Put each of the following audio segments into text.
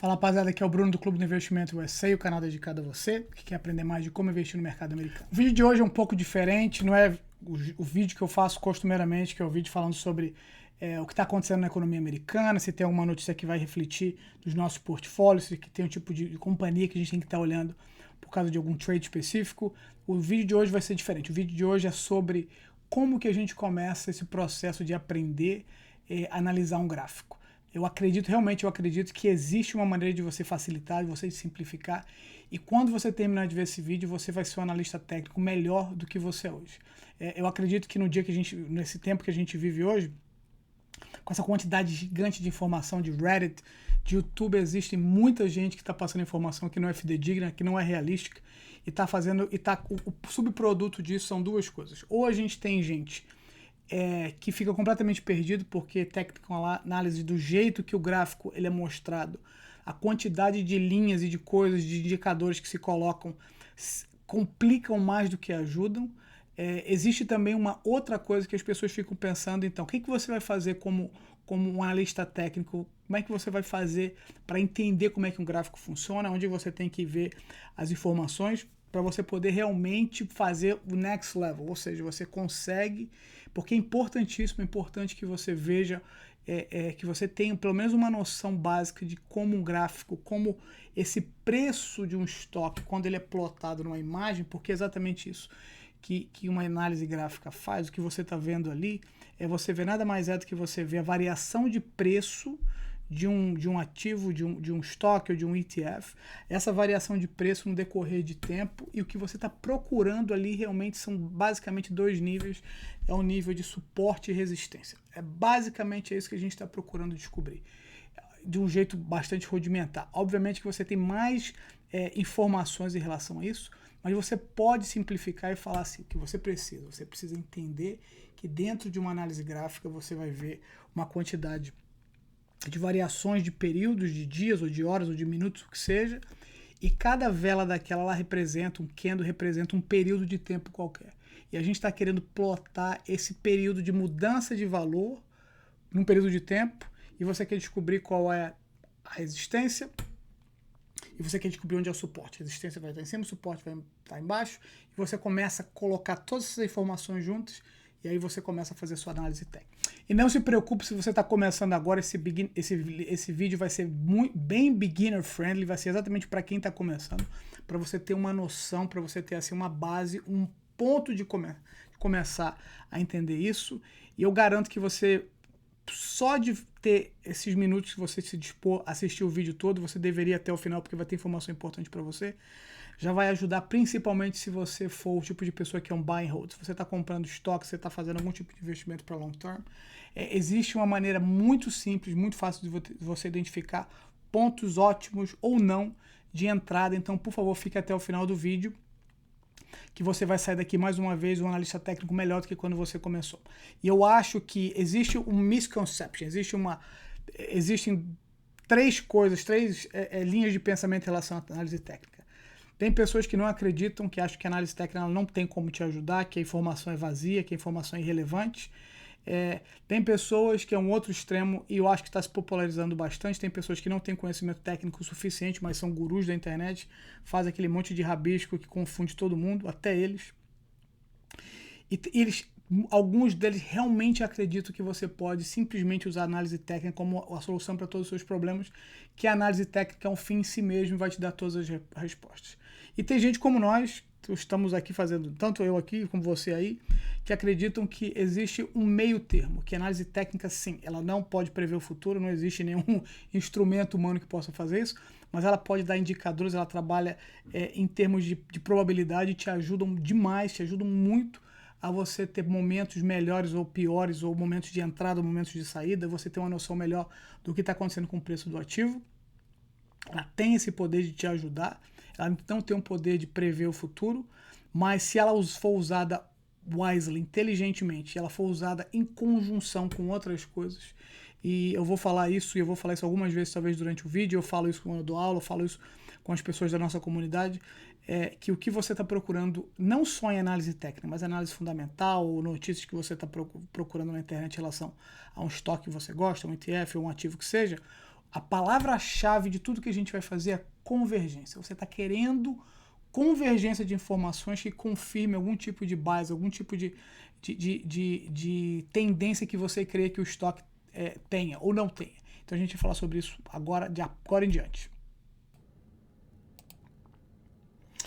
Fala rapaziada, aqui é o Bruno do Clube do Investimento USA, o canal dedicado a você que quer aprender mais de como investir no mercado americano. O vídeo de hoje é um pouco diferente, não é o vídeo que eu faço costumeiramente, que é o vídeo falando sobre o que está acontecendo na economia americana, se tem alguma notícia que vai refletir nos nossos portfólios, se tem um tipo de companhia que a gente tem que estar olhando por causa de algum trade específico. O vídeo de hoje vai ser diferente. O vídeo de hoje é sobre como que a gente começa esse processo de aprender a analisar um gráfico. Eu acredito que existe uma maneira de você facilitar, de você simplificar, e quando você terminar de ver esse vídeo, você vai ser um analista técnico melhor do que você é hoje. Eu acredito que nesse tempo que a gente vive hoje, com essa quantidade gigante de informação de Reddit, de YouTube, existe muita gente que está passando informação que não é fidedigna, que não é realística, o subproduto disso são duas coisas. Ou a gente tem gente que fica completamente perdido porque technical análise, do jeito que o gráfico ele é mostrado, a quantidade de linhas e de coisas, de indicadores que se colocam, complicam mais do que ajudam. Existe também uma outra coisa que as pessoas ficam pensando, então, o que você vai fazer como um analista técnico? Como é que você vai fazer para entender como é que um gráfico funciona, onde você tem que ver as informações para você poder realmente fazer o next level, ou seja, você consegue, porque é importantíssimo, é importante que você veja, que você tenha pelo menos uma noção básica de como um gráfico, como esse preço de um estoque, quando ele é plotado numa imagem, porque é exatamente isso que uma análise gráfica faz. O que você está vendo ali você vê nada mais do que você vê a variação de preço de um ativo, de um estoque ou de um ETF, essa variação de preço no decorrer de tempo, e o que você está procurando ali realmente são basicamente dois níveis, é o nível de suporte e resistência. Basicamente isso que a gente está procurando descobrir, de um jeito bastante rudimentar. Obviamente que você tem mais informações em relação a isso, mas você pode simplificar e falar assim, o que você precisa entender que dentro de uma análise gráfica você vai ver uma quantidade de variações de períodos, de dias, ou de horas, ou de minutos, o que seja, e cada vela daquela ela representa, um candle representa um período de tempo qualquer. E a gente está querendo plotar esse período de mudança de valor num período de tempo, e você quer descobrir qual é a resistência, e você quer descobrir onde é o suporte. A resistência vai estar em cima, o suporte vai estar embaixo, e você começa a colocar todas essas informações juntas, e aí você começa a fazer a sua análise técnica. E não se preocupe se você está começando agora, esse vídeo vai ser bem beginner friendly, vai ser exatamente para quem está começando, para você ter uma noção, para você ter assim uma base, um ponto de começar a entender isso. E eu garanto que você, só de ter esses minutos que você se dispor a assistir o vídeo todo, você deveria até o final, porque vai ter informação importante para você, já vai ajudar, principalmente se você for o tipo de pessoa que é um buy and hold. Se você está comprando estoque, você está fazendo algum tipo de investimento para long term, existe uma maneira muito simples, muito fácil de você identificar pontos ótimos ou não de entrada. Então, por favor, fique até o final do vídeo, que você vai sair daqui mais uma vez um analista técnico melhor do que quando você começou. E eu acho que existe um misconception, existem três linhas de pensamento em relação à análise técnica. Tem pessoas que não acreditam, que acham que a análise técnica ela não tem como te ajudar, que a informação é vazia, que a informação é irrelevante. Tem pessoas que é um outro extremo, e eu acho que está se popularizando bastante. Tem pessoas que não têm conhecimento técnico suficiente, mas são gurus da internet, fazem aquele monte de rabisco que confunde todo mundo, até eles. Alguns deles realmente acreditam que você pode simplesmente usar a análise técnica como a solução para todos os seus problemas, que a análise técnica é um fim em si mesmo e vai te dar todas as respostas. E tem gente como nós, que estamos aqui fazendo, tanto eu aqui como você aí, que acreditam que existe um meio termo, que a análise técnica, sim, ela não pode prever o futuro, não existe nenhum instrumento humano que possa fazer isso, mas ela pode dar indicadores, ela trabalha em termos de probabilidade, te ajudam demais, te ajudam muito a você ter momentos melhores ou piores, ou momentos de entrada ou momentos de saída, você ter uma noção melhor do que está acontecendo com o preço do ativo. Ela tem esse poder de te ajudar, ela não tem um poder de prever o futuro, mas se ela for usada wisely, inteligentemente, ela for usada em conjunção com outras coisas, e eu vou falar isso, algumas vezes, talvez durante o vídeo, eu falo isso quando eu dou aula, eu falo isso com as pessoas da nossa comunidade, que o que você está procurando, não só em análise técnica, mas análise fundamental, ou notícias que você está procurando na internet em relação a um estoque que você gosta, um ETF ou um ativo que seja, A palavra-chave de tudo que a gente vai fazer é convergência. Você está querendo convergência de informações que confirme algum tipo de base, algum tipo de tendência que você crê que o estoque tenha ou não tenha. Então a gente vai falar sobre isso agora, de agora em diante.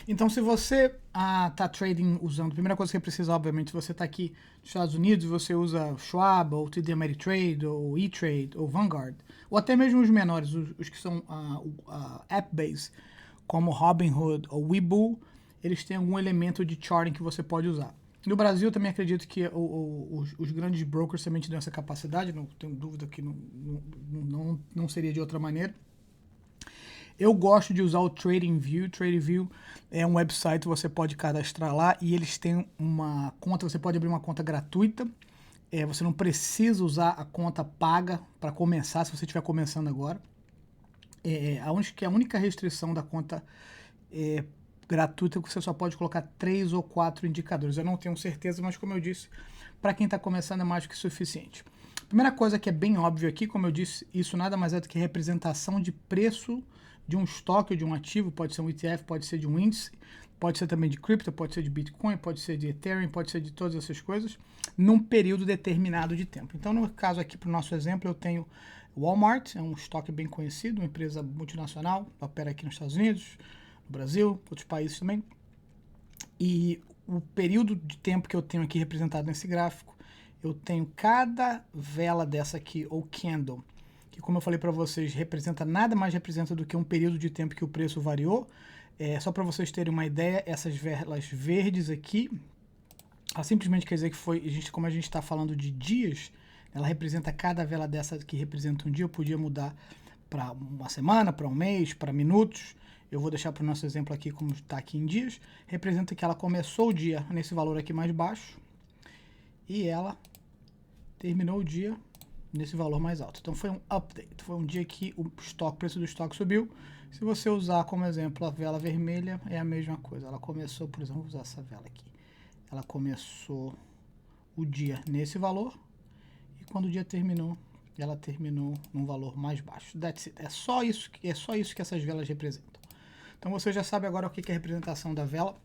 Então, se você está trading usando, a primeira coisa que você precisa, obviamente, se você está aqui nos Estados Unidos, você usa Schwab, ou TD Ameritrade, ou E-Trade, ou Vanguard, ou até mesmo os menores, os que são app-based, como Robinhood ou Webull, eles têm algum elemento de charting que você pode usar. No Brasil, também acredito que os grandes brokers também te dão essa capacidade, não tenho dúvida que não seria de outra maneira. Eu gosto de usar o TradingView. TradingView é um website que você pode cadastrar lá e eles têm uma conta, você pode abrir uma conta gratuita. Você não precisa usar a conta paga para começar, se você estiver começando agora. A única restrição da conta gratuita é que você só pode colocar 3 ou 4 indicadores. Eu não tenho certeza, mas como eu disse, para quem está começando é mais que suficiente. Primeira coisa que é bem óbvio aqui, como eu disse, isso nada mais é do que representação de preço de um estoque ou de um ativo, pode ser um ETF, pode ser de um índice, pode ser também de cripto, pode ser de Bitcoin, pode ser de Ethereum, pode ser de todas essas coisas, num período determinado de tempo. Então, no caso aqui, para o nosso exemplo, eu tenho Walmart, é um estoque bem conhecido, uma empresa multinacional, opera aqui nos Estados Unidos, no Brasil, outros países também. E o período de tempo que eu tenho aqui representado nesse gráfico, eu tenho cada vela dessa aqui, ou candle, que como eu falei para vocês, nada mais representa do que um período de tempo que o preço variou. Só para vocês terem uma ideia, essas velas verdes aqui, ela simplesmente quer dizer que como a gente está falando de dias, ela representa cada vela dessa que representa um dia, eu podia mudar para uma semana, para um mês, para minutos. Eu vou deixar para o nosso exemplo aqui como está aqui em dias. Representa que ela começou o dia nesse valor aqui mais baixo e ela terminou o dia nesse valor mais alto. Então foi um update, foi um dia que o preço do estoque subiu. Se você usar como exemplo a vela vermelha, é a mesma coisa. Ela começou, por exemplo, vou usar essa vela aqui. Ela começou o dia nesse valor e quando o dia terminou, ela terminou num valor mais baixo. That's it. É só isso que essas velas representam. Então você já sabe agora o que é a representação da vela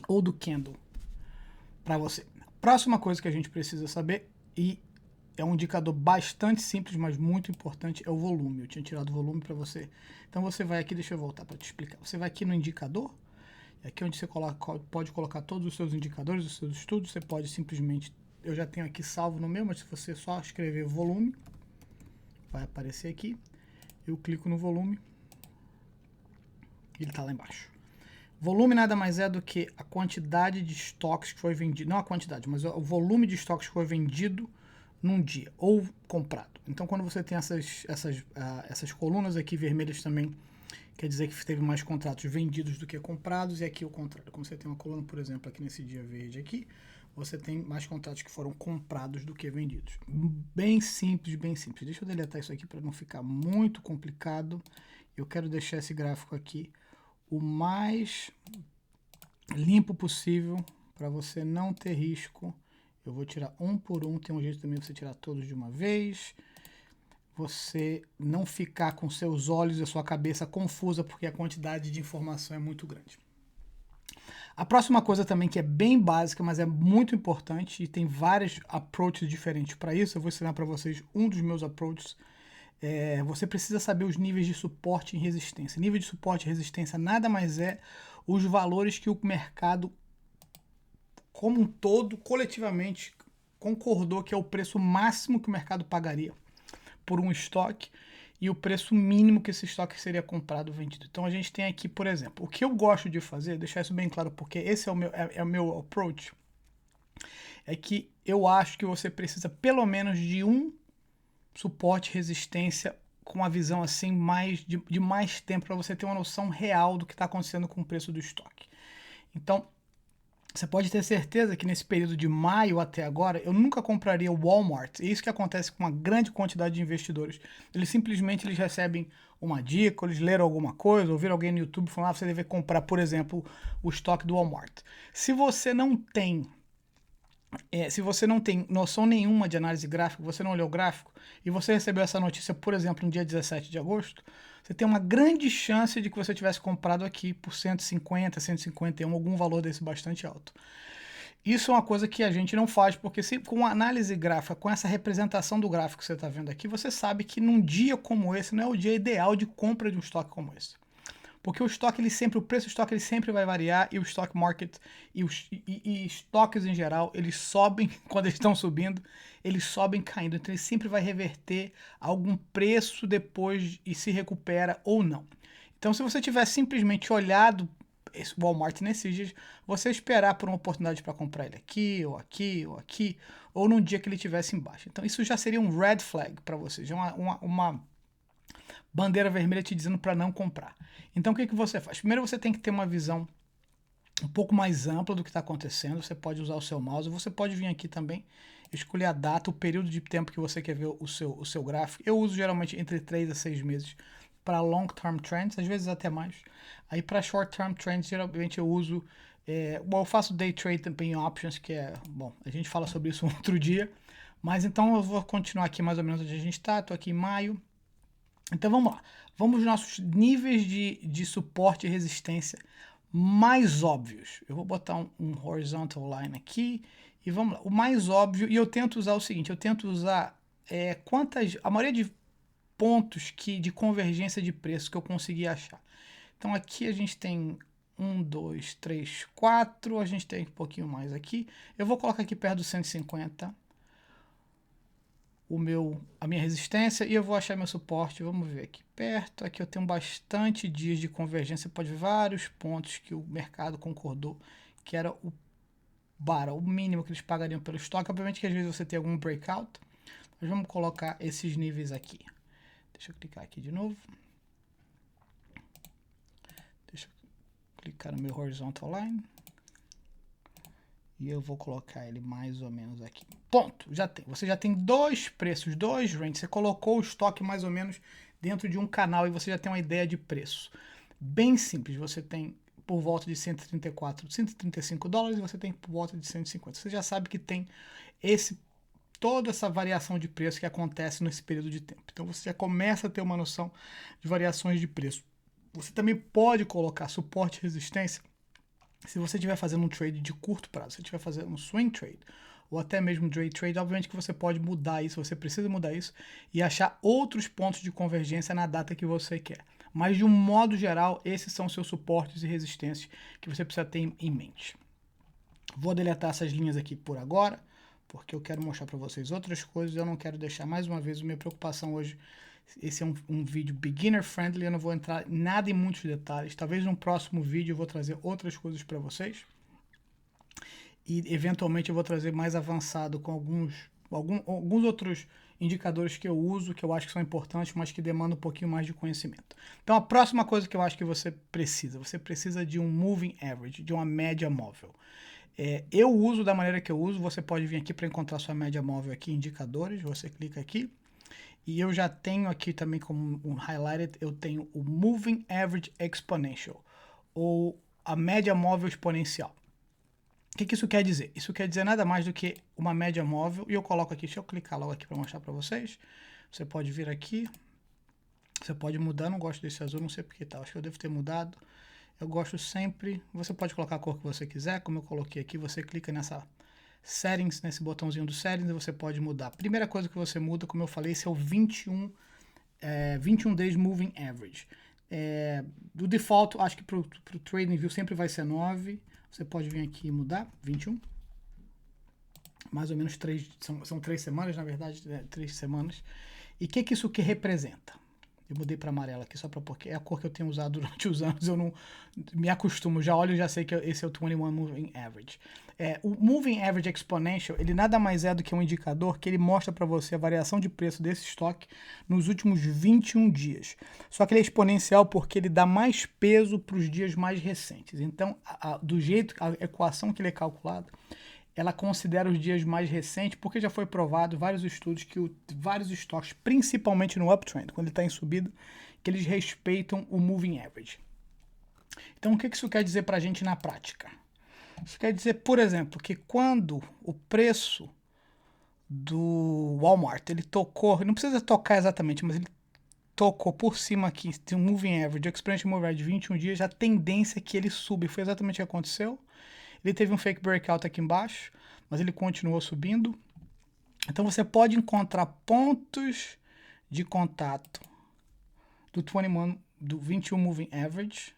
ou do candle para você. Próxima coisa que a gente precisa saber, e é um indicador bastante simples, mas muito importante, é o volume. Eu tinha tirado o volume para você. Então você vai aqui, deixa eu voltar para te explicar. Você vai aqui no indicador, aqui onde você pode colocar todos os seus indicadores, os seus estudos. Você pode simplesmente, eu já tenho aqui salvo no meu, mas se você só escrever volume, vai aparecer aqui. Eu clico no volume, ele está lá embaixo. Volume nada mais é do que a quantidade de estoques que foi vendido, não a quantidade, mas o volume de estoques que foi vendido num dia, ou comprado. Então, quando você tem essas colunas aqui vermelhas também, quer dizer que teve mais contratos vendidos do que comprados, e aqui o contrário. Como você tem uma coluna, por exemplo, aqui nesse dia verde aqui, você tem mais contratos que foram comprados do que vendidos. Bem simples, bem simples. Deixa eu deletar isso aqui para não ficar muito complicado. Eu quero deixar esse gráfico aqui o mais limpo possível para você não ter risco. Eu vou tirar um por um, tem um jeito também de você tirar todos de uma vez. Você não ficar com seus olhos e a sua cabeça confusa porque a quantidade de informação é muito grande. A próxima coisa também que é bem básica, mas é muito importante e tem vários approaches diferentes para isso. Eu vou ensinar para vocês um dos meus approaches. Você precisa saber os níveis de suporte e resistência. Nível de suporte e resistência nada mais é os valores que o mercado como um todo, coletivamente, concordou que é o preço máximo que o mercado pagaria por um estoque e o preço mínimo que esse estoque seria comprado ou vendido. Então a gente tem aqui, por exemplo, o que eu gosto de fazer, deixar isso bem claro, porque esse é o meu approach, é que eu acho que você precisa pelo menos de um suporte e resistência com uma visão assim de mais tempo para você ter uma noção real do que está acontecendo com o preço do estoque. Então, você pode ter certeza que nesse período de maio até agora, eu nunca compraria o Walmart. É isso que acontece com uma grande quantidade de investidores. Eles simplesmente recebem uma dica, eles leram alguma coisa, ouviram alguém no YouTube falando, você deve comprar, por exemplo, o estoque do Walmart. Se você não tem se você não tem noção nenhuma de análise gráfica, você não olhou o gráfico, e você recebeu essa notícia, por exemplo, no dia 17 de agosto, você tem uma grande chance de que você tivesse comprado aqui por 150, 151, algum valor desse bastante alto. Isso é uma coisa que a gente não faz, porque se com análise gráfica, com essa representação do gráfico que você está vendo aqui, você sabe que num dia como esse não é o dia ideal de compra de um estoque como esse. Porque o estoque, o preço do estoque ele sempre vai variar, e o stock market e estoques em geral, eles sobem quando eles estão subindo, eles sobem caindo. Então ele sempre vai reverter algum preço depois e se recupera ou não. Então se você tiver simplesmente olhado esse Walmart nesses dias, você esperar por uma oportunidade para comprar ele aqui, ou aqui, ou aqui, ou num dia que ele estivesse embaixo. Então isso já seria um red flag para você, já uma bandeira vermelha te dizendo para não comprar. Então o que você faz? Primeiro você tem que ter uma visão um pouco mais ampla do que está acontecendo. Você pode usar o seu mouse, você pode vir aqui também, escolher a data, o período de tempo que você quer ver o seu gráfico. Eu uso geralmente entre 3 a 6 meses para long term trends, às vezes até mais. Aí para short term trends, geralmente eu uso, eu faço day trade também em options, que é, bom, a gente fala sobre isso outro dia, mas então eu vou continuar aqui mais ou menos onde a gente está. Estou aqui em maio. Então vamos lá, vamos aos nossos níveis de suporte e resistência mais óbvios. Eu vou botar um horizontal line aqui e vamos lá. O mais óbvio, e eu tento usar o seguinte, eu tento usar a maioria de pontos de convergência de preço que eu consegui achar. Então aqui a gente tem 1, 2, 3, 4, a gente tem um pouquinho mais aqui. Eu vou colocar aqui perto do 150 a minha resistência, e eu vou achar meu suporte. Vamos ver aqui perto. Aqui eu tenho bastante dias de convergência. Você pode ver vários pontos que o mercado concordou que era o mínimo que eles pagariam pelo estoque. Obviamente que às vezes você tem algum breakout, mas vamos colocar esses níveis aqui. Deixa eu clicar aqui de novo. Deixa eu clicar no meu horizontal line. E eu vou colocar ele mais ou menos aqui. Ponto, já tem. Você já tem dois preços, dois ranges. Você colocou o estoque mais ou menos dentro de um canal e você já tem uma ideia de preço. Bem simples, você tem por volta de 134, 135 dólares e você tem por volta de 150. Você já sabe que tem toda essa variação de preço que acontece nesse período de tempo. Então você já começa a ter uma noção de variações de preço. Você também pode colocar suporte e resistência se você estiver fazendo um trade de curto prazo, se você estiver fazendo um swing trade, ou até mesmo day trade. Obviamente que você pode mudar isso, você precisa mudar isso e achar outros pontos de convergência na data que você quer. Mas de um modo geral, esses são seus suportes e resistências que você precisa ter em mente. Vou deletar essas linhas aqui por agora, porque eu quero mostrar para vocês outras coisas. Eu não quero deixar, mais uma vez, a minha preocupação hoje. Esse é um vídeo beginner friendly, eu não vou entrar nada em muitos detalhes. Talvez no próximo vídeo eu vou trazer outras coisas para vocês. E eventualmente eu vou trazer mais avançado com alguns outros indicadores que eu uso, que eu acho que são importantes, mas que demandam um pouquinho mais de conhecimento. Então a próxima coisa que eu acho que você precisa de um moving average, de uma média móvel. Eu uso da maneira que eu uso. Você pode vir aqui para encontrar sua média móvel aqui, indicadores, você clica aqui. E eu já tenho aqui também como um highlighted, eu tenho o Moving Average Exponential, ou a média móvel exponencial. O que isso quer dizer? Isso quer dizer nada mais do que uma média móvel, e eu coloco aqui, deixa eu clicar logo aqui para mostrar para vocês. Você pode vir aqui, você pode mudar, não gosto desse azul, não sei porque tá, acho que eu devo ter mudado. Eu gosto sempre, você pode colocar a cor que você quiser, como eu coloquei aqui, você clica nessa Settings, nesse botãozinho do Settings, você pode mudar. Primeira coisa que você muda, como eu falei, esse é o 21 Days Moving Average. Do default, acho que para o TradingView sempre vai ser 9. Você pode vir aqui e mudar, 21. Mais ou menos 3, são 3 semanas, na verdade, 3 semanas. E o que isso que representa? Eu mudei para amarelo aqui só porque é a cor que eu tenho usado durante os anos. Eu não me acostumo, já olho e já sei que esse é o 21 Moving Average. O Moving Average Exponential, ele nada mais é do que um indicador que ele mostra para você a variação de preço desse estoque nos últimos 21 dias. Só que ele é exponencial porque ele dá mais peso para os dias mais recentes. Então, do jeito, a equação que ele é calculado, ela considera os dias mais recentes, porque já foi provado vários estudos que vários estoques, principalmente no uptrend, quando ele está em subida, que eles respeitam o moving average. Então, o que isso quer dizer para a gente na prática? Isso quer dizer, por exemplo, que quando o preço do Walmart, ele tocou, não precisa tocar exatamente, mas ele tocou por cima aqui de um moving average, exponential moving average de 21 dias, a tendência é que ele suba. Foi exatamente o que aconteceu. Ele teve um fake breakout aqui embaixo, mas ele continuou subindo. Então você pode encontrar pontos de contato do 21, do 21 moving average,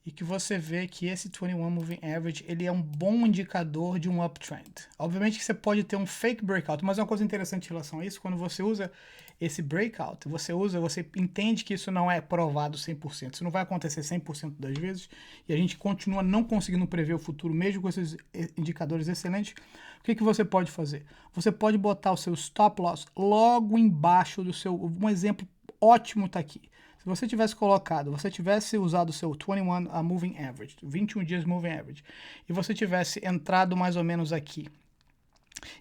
e que você vê que esse 21 moving average ele é um bom indicador de um uptrend. Obviamente que você pode ter um fake breakout, mas uma coisa interessante em relação a isso, quando você usa esse breakout, você entende que isso não é provado 100%, isso não vai acontecer 100% das vezes, e a gente continua não conseguindo prever o futuro, mesmo com esses indicadores excelentes. O que você pode fazer? Você pode botar o seu stop loss logo embaixo do seu, um exemplo ótimo está aqui. Se você tivesse usado o seu 21 moving average, 21 dias moving average, e você tivesse entrado mais ou menos aqui,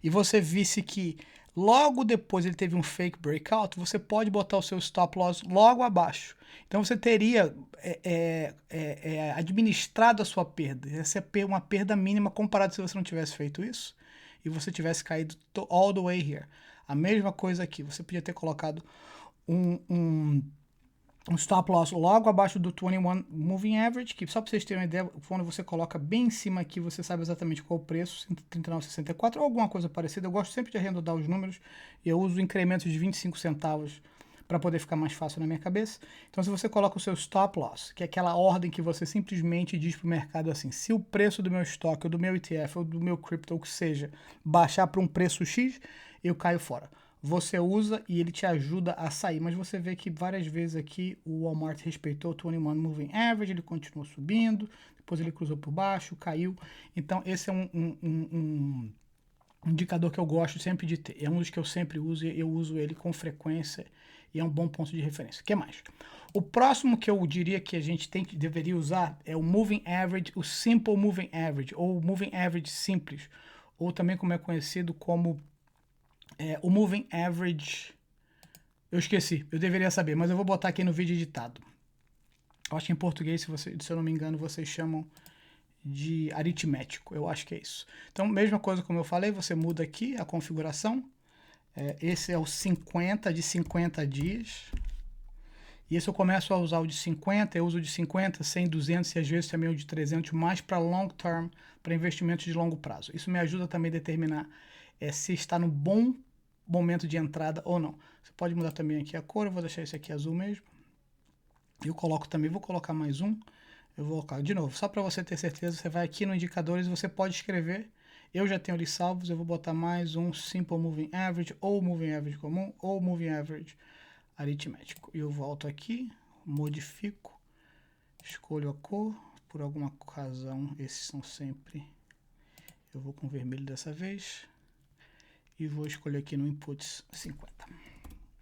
e você visse que logo depois ele teve um fake breakout, você pode botar o seu stop loss logo abaixo. Então você teria administrado a sua perda. Essa é uma perda mínima comparado se você não tivesse feito isso e você tivesse caído all the way here. A mesma coisa aqui, você podia ter colocado um stop loss logo abaixo do 21 moving average, que só para vocês terem uma ideia, quando você coloca bem em cima aqui, você sabe exatamente qual o preço, 139,64 ou alguma coisa parecida. Eu gosto sempre de arredondar os números e eu uso incrementos de 25 centavos para poder ficar mais fácil na minha cabeça. Então, se você coloca o seu stop loss, que é aquela ordem que você simplesmente diz para o mercado assim, se o preço do meu estoque, ou do meu ETF, ou do meu crypto, ou que seja, baixar para um preço X, eu caio fora. Você usa e ele te ajuda a sair, mas você vê que várias vezes aqui o Walmart respeitou o 21 moving average, ele continuou subindo, depois ele cruzou por baixo, caiu. Então esse é um indicador que eu gosto sempre de ter, é um dos que eu sempre uso e eu uso ele com frequência e é um bom ponto de referência. O que mais? O próximo que eu diria que a gente deveria usar é o moving average, o simple moving average, ou moving average simples, ou também como é conhecido como o moving average, eu esqueci, eu deveria saber, mas eu vou botar aqui no vídeo editado. Eu acho que em português, se eu não me engano, vocês chamam de aritmético, eu acho que é isso. Então, mesma coisa como eu falei, você muda aqui a configuração. Esse é o 50 de 50 dias. E esse eu começo a usar o de 50, eu uso o de 50, 100, 200 e às vezes também o de 300, mais para long term, para investimentos de longo prazo. Isso me ajuda também a determinar se está no bom momento de entrada ou não. Você pode mudar também aqui a cor, eu vou deixar esse aqui azul mesmo. Eu coloco também, vou colocar mais um. Eu vou colocar de novo, só para você ter certeza, você vai aqui no indicadores, você pode escrever. Eu já tenho ali salvos, eu vou botar mais um Simple Moving Average, ou Moving Average comum, ou Moving Average aritmético. E eu volto aqui, modifico, escolho a cor, por alguma razão, esses são sempre... Eu vou com vermelho dessa vez. E vou escolher aqui no Inputs 50.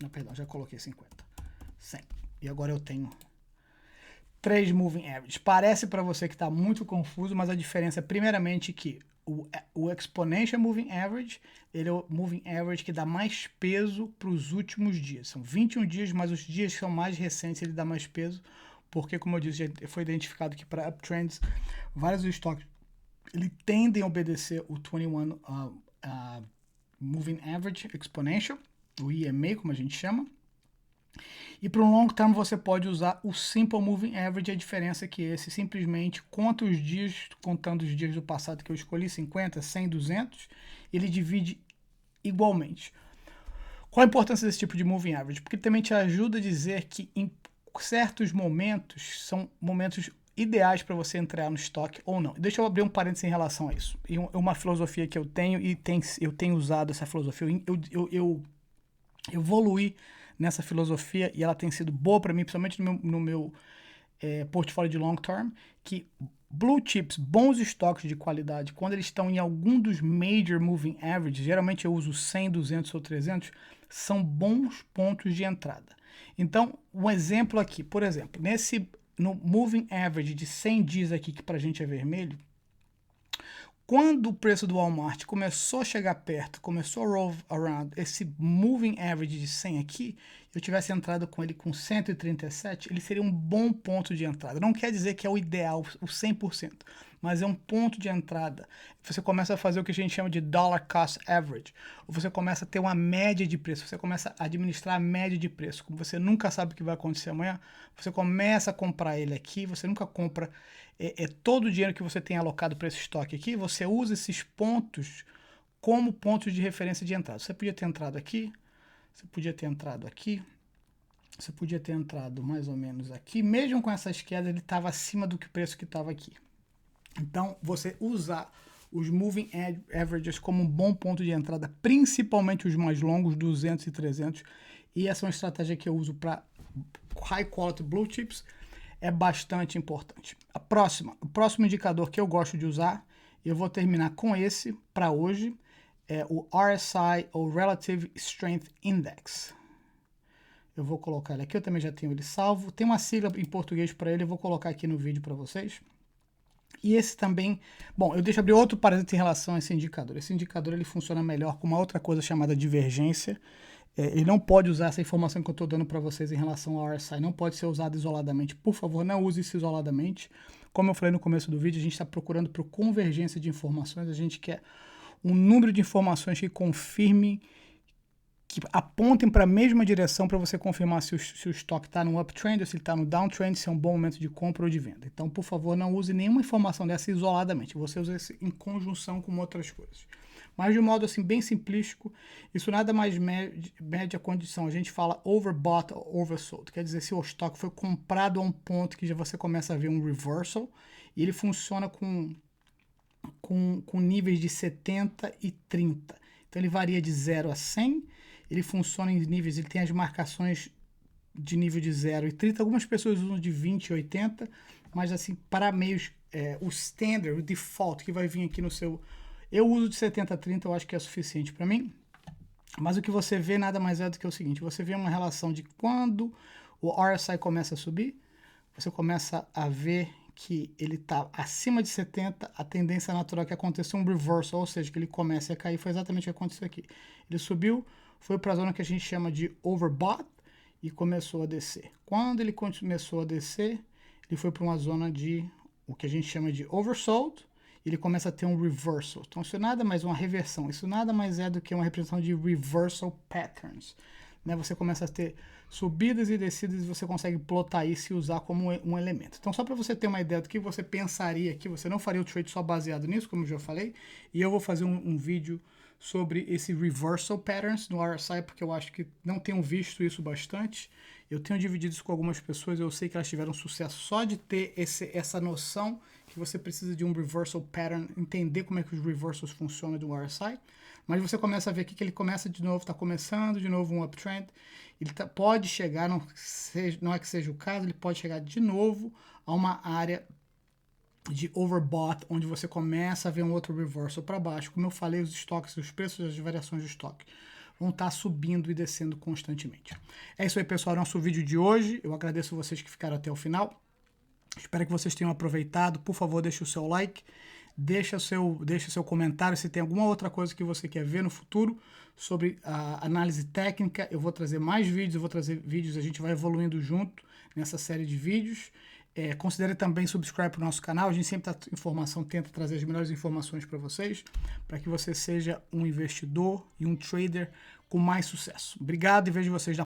Não, perdão, já coloquei 50. 100. E agora eu tenho 3 Moving Average. Parece para você que está muito confuso, mas a diferença é primeiramente que o Exponential Moving Average, ele é o Moving Average que dá mais peso para os últimos dias. São 21 dias, mas os dias que são mais recentes ele dá mais peso, porque, como eu disse, já foi identificado que para uptrends, vários estoques ele tendem a obedecer o 21 Moving Average Exponential, o EMA, como a gente chama. E para um long term você pode usar o Simple Moving Average. A diferença é que esse simplesmente conta os dias, contando os dias do passado que eu escolhi, 50, 100, 200, ele divide igualmente. Qual a importância desse tipo de Moving Average? Porque ele também te ajuda a dizer que em certos momentos são momentos ideais para você entrar no estoque ou não. Deixa eu abrir um parênteses em relação a isso. E uma filosofia que eu tenho, e eu tenho usado essa filosofia, eu evoluí nessa filosofia e ela tem sido boa para mim, principalmente no meu portfólio de long term, que blue chips, bons estoques de qualidade, quando eles estão em algum dos major moving averages, geralmente eu uso 100, 200 ou 300, são bons pontos de entrada. Então, um exemplo aqui, por exemplo, no moving average de 100 dias aqui, que pra gente é vermelho, quando o preço do Walmart começou a chegar perto, começou a roll around esse moving average de 100 aqui, eu tivesse entrado com ele com 137, ele seria um bom ponto de entrada. Não quer dizer que é o ideal, o 100%, mas é um ponto de entrada. Você começa a fazer o que a gente chama de dollar cost average, ou você começa a ter uma média de preço, você começa a administrar a média de preço. Como você nunca sabe o que vai acontecer amanhã, você começa a comprar ele aqui, você nunca compra todo o dinheiro que você tem alocado para esse estoque aqui, você usa esses pontos como pontos de referência de entrada. Você podia ter entrado aqui, você podia ter entrado aqui, você podia ter entrado mais ou menos aqui. Mesmo com essas quedas, ele estava acima do que o preço que estava aqui. Então, você usar os Moving Averages como um bom ponto de entrada, principalmente os mais longos, 200 e 300. E essa é uma estratégia que eu uso para High Quality Blue Chips. É bastante importante. O próximo indicador que eu gosto de usar, eu vou terminar com esse para hoje, é o RSI, ou Relative Strength Index. Eu vou colocar ele aqui, eu também já tenho ele salvo. Tem uma sigla em português para ele, eu vou colocar aqui no vídeo para vocês. E esse também... Bom, eu deixo abrir outro parênteses em relação a esse indicador. Esse indicador ele funciona melhor com uma outra coisa chamada divergência. Ele não pode usar essa informação que eu estou dando para vocês em relação ao RSI. Não pode ser usado isoladamente. Por favor, não use isso isoladamente. Como eu falei no começo do vídeo, a gente está procurando por convergência de informações. A gente quer um número de informações que confirme, que apontem para a mesma direção para você confirmar se o estoque está no uptrend ou se ele está no downtrend, se é um bom momento de compra ou de venda. Então, por favor, não use nenhuma informação dessa isoladamente. Você usa isso em conjunção com outras coisas. Mas de um modo assim bem simplístico, isso nada mais mede a condição. A gente fala overbought ou oversold. Quer dizer, se o estoque foi comprado a um ponto que já você começa a ver um reversal, e ele funciona com níveis de 70 e 30. Então ele varia de 0 a 100. Ele funciona em níveis, ele tem as marcações de nível de 0 e 30. Algumas pessoas usam de 20 e 80, mas assim, para meios, o standard, o default, que vai vir aqui no seu... Eu uso de 70 a 30, eu acho que é suficiente para mim. Mas o que você vê nada mais é do que o seguinte, você vê uma relação de quando o RSI começa a subir, você começa a ver que ele está acima de 70, a tendência natural é que aconteça um reversal, ou seja, que ele comece a cair, foi exatamente o que aconteceu aqui. Ele subiu, foi para a zona que a gente chama de overbought e começou a descer. Quando ele começou a descer, ele foi para uma zona de o que a gente chama de oversold, e ele começa a ter um reversal. Então isso nada mais uma reversão, isso nada mais é do que uma representação de reversal patterns. Né? Você começa a ter subidas e descidas e você consegue plotar isso e usar como um elemento. Então só para você ter uma ideia do que você pensaria aqui, você não faria o trade só baseado nisso, como eu já falei, e eu vou fazer um vídeo sobre esse reversal patterns no RSI, porque eu acho que não tenho visto isso bastante. Eu tenho dividido isso com algumas pessoas, eu sei que elas tiveram sucesso só de ter essa noção que você precisa de um reversal pattern, entender como é que os reversals funcionam do RSI, mas você começa a ver aqui que ele começa de novo, está começando de novo um uptrend, ele pode chegar, não é que seja o caso, ele pode chegar de novo a uma área de overbought, onde você começa a ver um outro reversal para baixo. Como eu falei, os estoques, os preços, as variações de estoque vão estar subindo e descendo constantemente. É isso aí, pessoal, nosso vídeo de hoje. Eu agradeço vocês que ficaram até o final. Espero que vocês tenham aproveitado. Por favor, deixe o seu like, deixe o seu comentário se tem alguma outra coisa que você quer ver no futuro sobre a análise técnica. Eu vou trazer mais vídeos, eu vou trazer vídeos, a gente vai evoluindo junto nessa série de vídeos. Considere também subscribe para o nosso canal, a gente sempre tenta trazer as melhores informações para vocês, para que você seja um investidor e um trader com mais sucesso. Obrigado e vejo vocês na